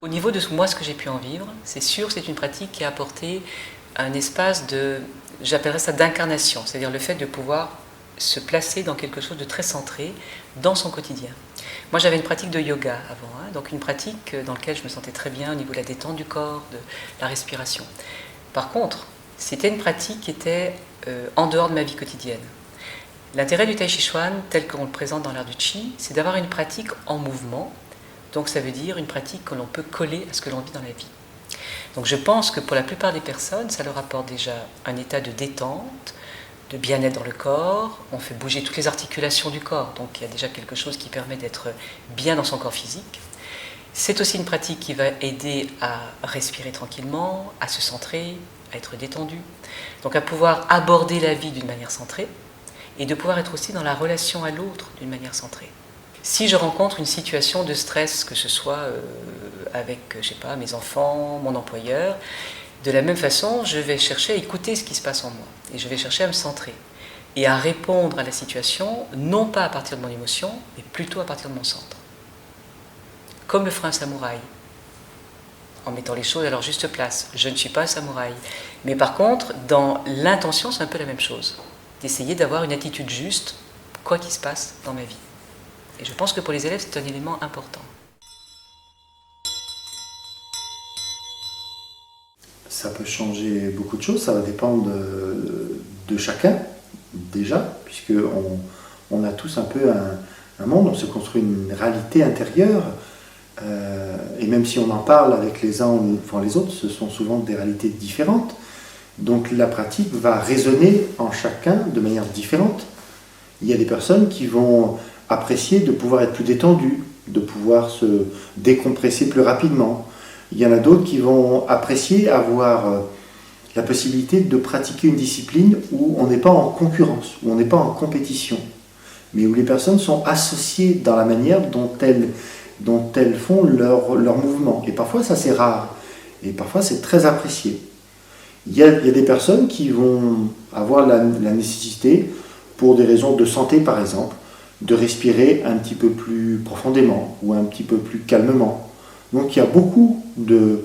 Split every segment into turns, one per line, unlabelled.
Au niveau de moi, ce que j'ai pu en vivre, c'est sûr, c'est une pratique qui a apporté un espace de, j'appellerais ça d'incarnation, c'est-à-dire le fait de pouvoir se placer dans quelque chose de très centré dans son quotidien. Moi, j'avais une pratique de yoga avant, donc une pratique dans laquelle je me sentais très bien au niveau de la détente du corps, de la respiration. Par contre, c'était une pratique qui était en dehors de ma vie quotidienne. L'intérêt du Tai Chi Chuan, tel qu'on le présente dans l'art du Qi, c'est d'avoir une pratique en mouvement. Donc ça veut dire une pratique que l'on peut coller à ce que l'on vit dans la vie. Donc je pense que pour la plupart des personnes, ça leur apporte déjà un état de détente, de bien-être dans le corps. On fait bouger toutes les articulations du corps, donc il y a déjà quelque chose qui permet d'être bien dans son corps physique. C'est aussi une pratique qui va aider à respirer tranquillement, à se centrer, à être détendu, donc à pouvoir aborder la vie d'une manière centrée et de pouvoir être aussi dans la relation à l'autre d'une manière centrée. Si je rencontre une situation de stress, que ce soit avec, je sais pas, mes enfants, mon employeur, de la même façon, je vais chercher à écouter ce qui se passe en moi et je vais chercher à me centrer et à répondre à la situation, non pas à partir de mon émotion, mais plutôt à partir de mon centre. Comme le ferait un samouraï, en mettant les choses à leur juste place. Je ne suis pas un samouraï. Mais par contre, dans l'intention, c'est un peu la même chose. D'essayer d'avoir une attitude juste, quoi qu'il se passe dans ma vie. Et je pense que pour les élèves, c'est un élément important.
Ça peut changer beaucoup de choses, ça va dépendre de chacun, déjà, puisqu'on a tous un peu un monde, on se construit une réalité intérieure, et même si on en parle avec les uns enfin les autres, ce sont souvent des réalités différentes. Donc la pratique va résonner en chacun de manière différente. Il y a des personnes qui vont apprécier de pouvoir être plus détendues, de pouvoir se décompresser plus rapidement. Il y en a d'autres qui vont apprécier avoir la possibilité de pratiquer une discipline où on n'est pas en concurrence, où on n'est pas en compétition, mais où les personnes sont associées dans la manière dont elles font leur mouvement. Et parfois ça c'est rare, et parfois c'est très apprécié. Il y a des personnes qui vont avoir la nécessité, pour des raisons de santé par exemple, de respirer un petit peu plus profondément ou un petit peu plus calmement. Donc il y a beaucoup de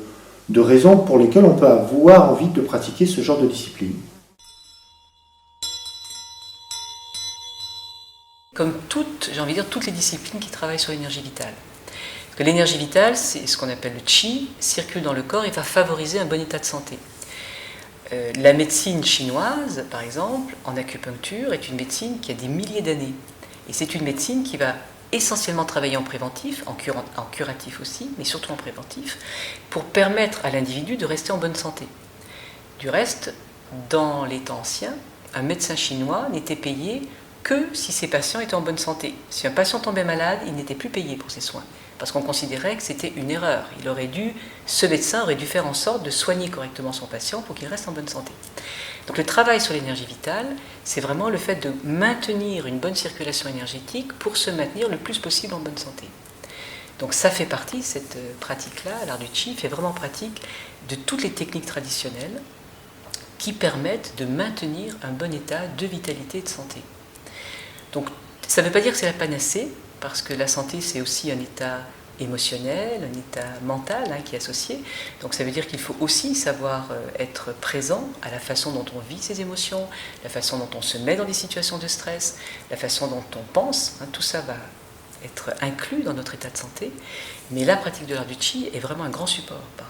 raisons pour lesquelles on peut avoir envie de pratiquer ce genre de discipline.
Comme j'ai envie de dire, toutes les disciplines qui travaillent sur l'énergie vitale. Parce que l'énergie vitale, c'est ce qu'on appelle le Qi, circule dans le corps et va favoriser un bon état de santé. La médecine chinoise, par exemple, en acupuncture, est une médecine qui a des milliers d'années. Et c'est une médecine qui va essentiellement travailler en préventif, en curatif aussi, mais surtout en préventif, pour permettre à l'individu de rester en bonne santé. Du reste, dans les temps anciens, un médecin chinois n'était payé que si ses patients étaient en bonne santé. Si un patient tombait malade, il n'était plus payé pour ses soins, parce qu'on considérait que c'était une erreur. Ce médecin aurait dû faire en sorte de soigner correctement son patient pour qu'il reste en bonne santé. Donc le travail sur l'énergie vitale, c'est vraiment le fait de maintenir une bonne circulation énergétique pour se maintenir le plus possible en bonne santé. Donc ça fait partie, cette pratique-là, l'art du Qi fait vraiment pratique de toutes les techniques traditionnelles qui permettent de maintenir un bon état de vitalité et de santé. Donc ça ne veut pas dire que c'est la panacée, parce que la santé c'est aussi un état émotionnel, un état mental qui est associé. Donc ça veut dire qu'il faut aussi savoir être présent à la façon dont on vit ses émotions, la façon dont on se met dans des situations de stress, la façon dont on pense, tout ça va être inclus dans notre état de santé. Mais la pratique de l'art du Qi est vraiment un grand support par